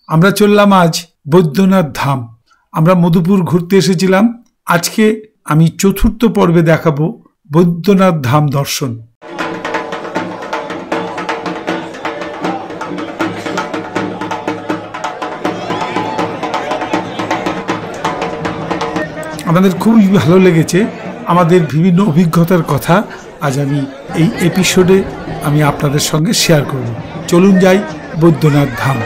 আমরা চললাম আজ বৈদ্যনাথ ধাম। আমরা মধুপুর ঘুরতে এসেছিলাম। আজকে আমি চতুর্থ পর্বে দেখাবো বৈদ্যনাথ ধাম দর্শন। আমাদের খুবই ভালো লেগেছে। আমাদের বিভিন্ন অভিজ্ঞতার কথা আজ আমি এই এপিসোডে আমি আপনাদের সঙ্গে শেয়ার করব। চলুন যাই বৈদ্যনাথ ধাম।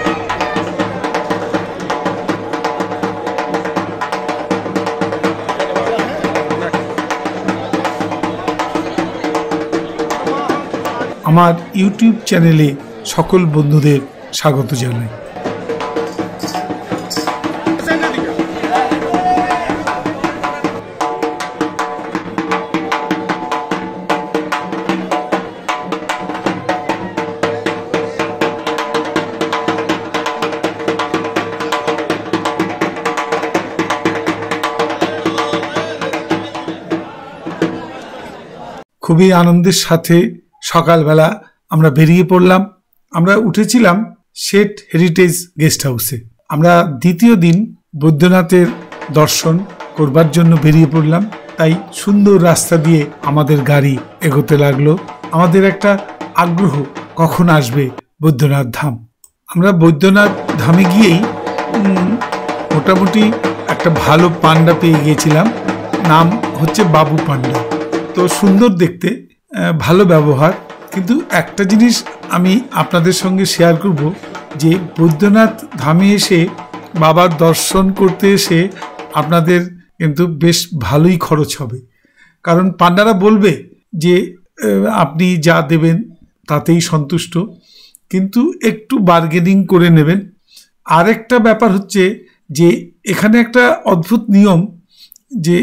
আমার ইউটিউব চ্যানেলে সকল বন্ধুদের স্বাগত জানাই। খুবই আনন্দের সাথে সকালবেলা আমরা বেরিয়ে পড়লাম। আমরা উঠেছিলাম শেঠ হেরিটেজ গেস্ট হাউসে। আমরা দ্বিতীয় দিন বৈদ্যনাথের দর্শন করবার জন্য বেরিয়ে পড়লাম। তাই সুন্দর রাস্তা দিয়ে আমাদের গাড়ি এগোতে লাগলো। আমাদের একটা আগ্রহ, কখন আসবে বৈদ্যনাথ ধাম। আমরা বৈদ্যনাথ ধামে গিয়েই মোটামুটি একটা ভালো পান্ডা পেয়ে গিয়েছিলাম। নাম হচ্ছে বাবু পান্ডা। তো সুন্দর দেখতে, ভালো ব্যবহার। কিন্তু একটা জিনিস আমি আপনাদের সঙ্গে শেয়ার করব, যে বৈদ্যনাথ ধামে এসে বাবার দর্শন করতে এসে আপনাদের কিন্তু বেশ ভালোই খরচ হবে। কারণ পান্ডারা বলবে যে আপনি যা দেবেন তাতেই সন্তুষ্ট, কিন্তু একটু বার্গেনিং করে নেবেন। আরেকটা ব্যাপার হচ্ছে যে এখানে একটা অদ্ভুত নিয়ম, যে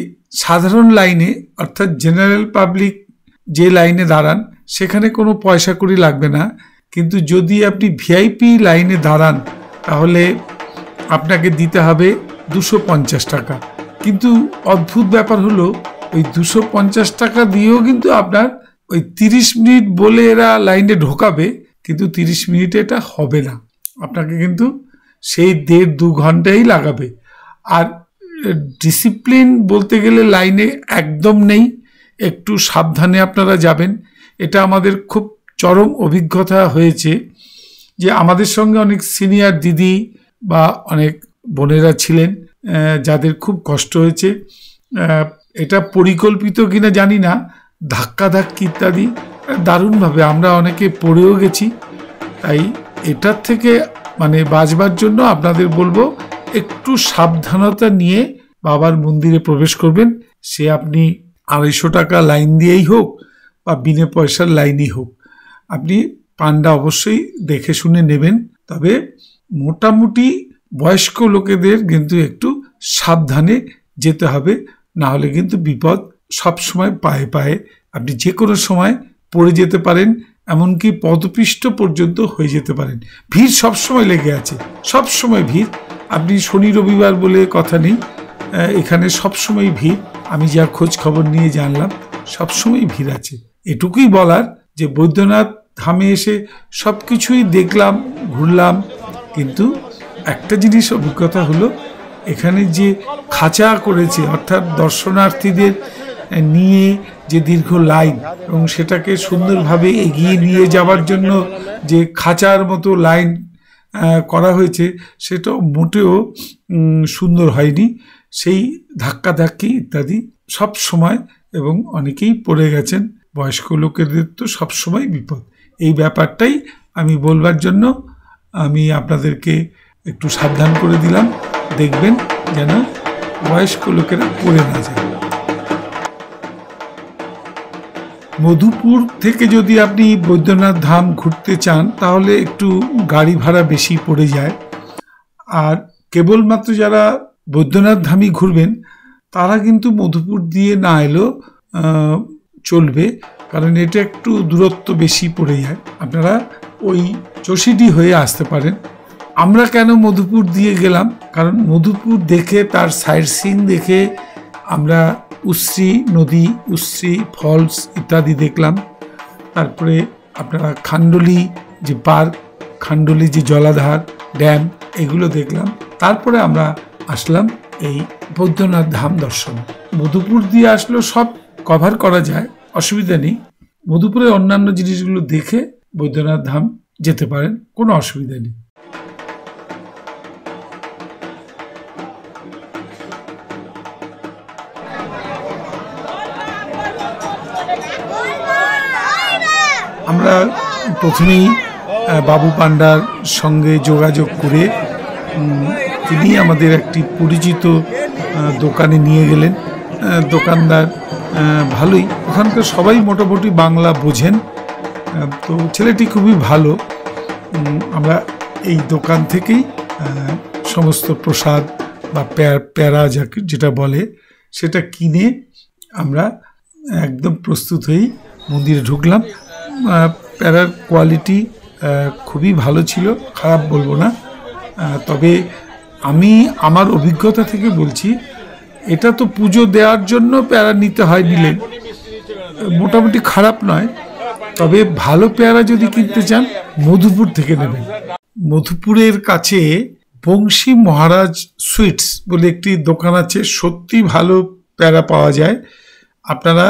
সাধারণ লাইনে অর্থাৎ জেনারেল পাবলিক যে লাইনে দাঁড়ান সেখানে কোনো পয়সা কড়ি লাগবে না। কিন্তু যদি আপনি ভিআইপি লাইনে দাঁড়ান তাহলে আপনাকে দিতে হবে 250 টাকা। কিন্তু অদ্ভুত ব্যাপার হলো ওই 250 টাকা দিয়েও কিন্তু আপনার ওই 30 মিনিট বলে এরা লাইনে ঢোকাবে, কিন্তু 30 মিনিটে এটা হবে না। আপনাকে কিন্তু সেই 1.5-2 ঘন্টাই লাগাবে। আর ডিসিপ্লিন বলতে গেলে লাইনে একদম নেই, একটু সাবধানে আপনারা যাবেন। এটা আমাদের খুব চরম অভিজ্ঞতা হয়েছে, যে আমাদের সঙ্গে অনেক সিনিয়র দিদি বা অনেক বোনেরা ছিলেন যাদের খুব কষ্ট হয়েছে। এটা পরিকল্পিত কিনা জানি না, ধাক্কাধাক্কি ইত্যাদি দারুণভাবে আমরা অনেকে পড়েও গেছি। তাই এটার থেকে বাঁচবার জন্য আপনাদের বলবো একটু সাবধানতা নিয়ে বাবার মন্দিরে প্রবেশ করবেন। সে আপনি 250 টাকা লাইন দিয়েই হোক বা বিনা পয়সার লাইনই হোক, আপনি পান্ডা অবশ্যই দেখে শুনে নেবেন। তবে মোটামুটি বয়স্ক লোকেদের কিন্তু একটু সাবধানে যেতে হবে, না হলে কিন্তু বিপদ সবসময় পায়ে পায়ে। আপনি যে কোনো সময় পড়ে যেতে পারেন, এমনকি পদপিষ্ট পর্যন্ত হয়ে যেতে পারেন। ভিড় সবসময় লেগে আছে, সবসময় ভিড়। আপনি শনি রবিবার বলে কথা নেই, এখানে সবসময় ভিড়। আমি যা খোঁজ খবর নিয়ে জানলাম সবসময় ভিড় আছে। এটুকুই বলার যে বৈদ্যনাথ ধামে এসে সব কিছুই দেখলাম, ঘুরলাম, কিন্তু একটা জিনিস অভিজ্ঞতা হলো, এখানে যে খাঁচা করেছে অর্থাৎ দর্শনার্থীদের নিয়ে যে দীর্ঘ লাইন এবং সেটাকে সুন্দরভাবে এগিয়ে নিয়ে যাওয়ার জন্য যে খাঁচার মতো লাইন করা হয়েছে, সেটা মোটেও সুন্দর হয়নি। সেই ধাক্কাধাক্কি ইত্যাদি সব সময়, এবং অনেকেই পড়ে গেছেন। বয়স্ক লোকেদের তো সবসময় বিপদ। এই ব্যাপারটাই আমি বলবার জন্য আমি আপনাদেরকে একটু সাবধান করে দিলাম। দেখবেন যেন বয়স্ক লোকেরা পড়ে না যায়। মধুপুর থেকে যদি আপনি বৈদ্যনাথ ধাম ঘুরতে চান তাহলে একটু গাড়ি ভাড়া বেশি পড়ে যায়। আর কেবলমাত্র যারা বৈদ্যনাথ ধামই ঘুরবেন তারা কিন্তু মধুপুর দিয়ে না এলেও চলবে, কারণ এটা একটু দূরত্ব বেশি পড়ে যায়। আপনারা ওই চৌষিডি হয়ে আসতে পারেন। আমরা কেন মধুপুর দিয়ে গেলাম, কারণ মধুপুর দেখে তার সাইট সিইং দেখে আমরা উশ্রী নদী, উশ্রী ফলস ইত্যাদি দেখলাম। তারপরে আপনারা খান্ডলি যে পার্ক, খান্ডলি যে জলাধার, ড্যাম, এগুলো দেখলাম। তারপরে আমরা আসলাম এই বৈদ্যনাথ ধাম দর্শন। মধুপুর দিয়ে আসলেও সব কভার করা যায়, অসুবিধা নেই। মধুপুরের অন্যান্য জিনিসগুলো দেখে বৈদ্যনাথ ধাম যেতে পারেন, কোনো অসুবিধা নেই। আমরা প্রথমেই বাবু পান্ডার সঙ্গে যোগাযোগ করে তিনি আমাদের একটি পরিচিত দোকানে নিয়ে গেলেন। দোকানদার ভালোই, ওখানকার সবাই মোটামুটি বাংলা বোঝেন, তো ছেলেটি খুবই ভালো। আমরা এই দোকান থেকেই সমস্ত প্রসাদ বা প্যারা যেটা বলে সেটা কিনে আমরা একদম প্রস্তুত হয়েই মন্দিরে ঢুকলাম। প্যারার কোয়ালিটি খুবই ভালো ছিল, খারাপ বলবো না। তবে আমি আমার অভিজ্ঞতা থেকে বলছি, এটা তো পুজো দেওয়ার জন্য প্যারা নিতে হয়, নিলেন মোটামুটি খারাপ নয়। তবে ভালো পেয়ারা যদি কিনতে চান মধুপুর থেকে নেবেন। মধুপুরের কাছে বংশী মহারাজ সুইটস বলে একটি দোকান আছে, সত্যি ভালো পেয়ারা পাওয়া যায়। আপনারা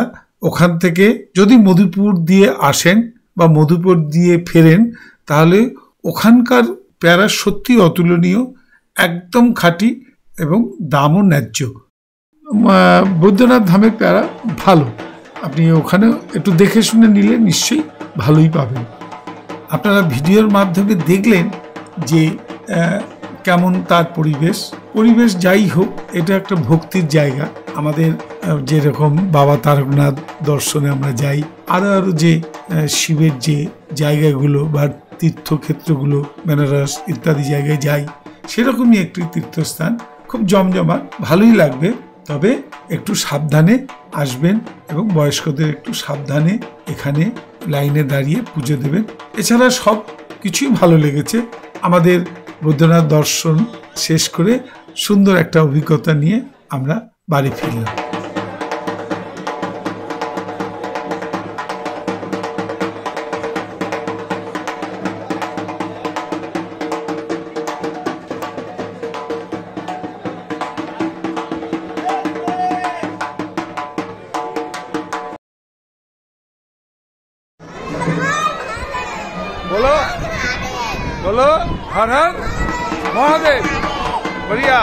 ওখান থেকে যদি মধুপুর দিয়ে আসেন বা মধুপুর দিয়ে ফেরেন, তাহলে ওখানকার পেয়ারা সত্যি অতুলনীয়, একদম খাঁটি এবং দামও ন্যায্য। বৈদ্যনাথ ধামের পেয়ারা ভালো, আপনি ওখানে একটু দেখে শুনে নিলে নিশ্চয়ই ভালোই পাবেন। আপনারা ভিডিওর মাধ্যমে দেখলেন যে কেমন তার পরিবেশ যাই হোক, এটা একটা ভক্তির জায়গা। আমাদের যেরকম বাবা তারকনাথ দর্শনে আমরা যাই, আরো যে শিবের যে জায়গাগুলো বা তীর্থক্ষেত্রগুলো বেনারস ইত্যাদি জায়গায় যাই, সেরকমই একটি তীর্থস্থান, খুব জমজমাট, ভালোই লাগবে। তবে একটু সাবধানে আসবেন এবং বয়স্কদের একটু সাবধানে এখানে লাইনে দাঁড়িয়ে পুজো দেবেন। এছাড়া সব কিছুই ভালো লেগেছে। আমাদের বৈদ্যনাথ দর্শন শেষ করে সুন্দর একটা অভিজ্ঞতা নিয়ে আমরা বাড়ি ফিরলাম। बोलो बोलो हर हर महादेव। बढ़िया।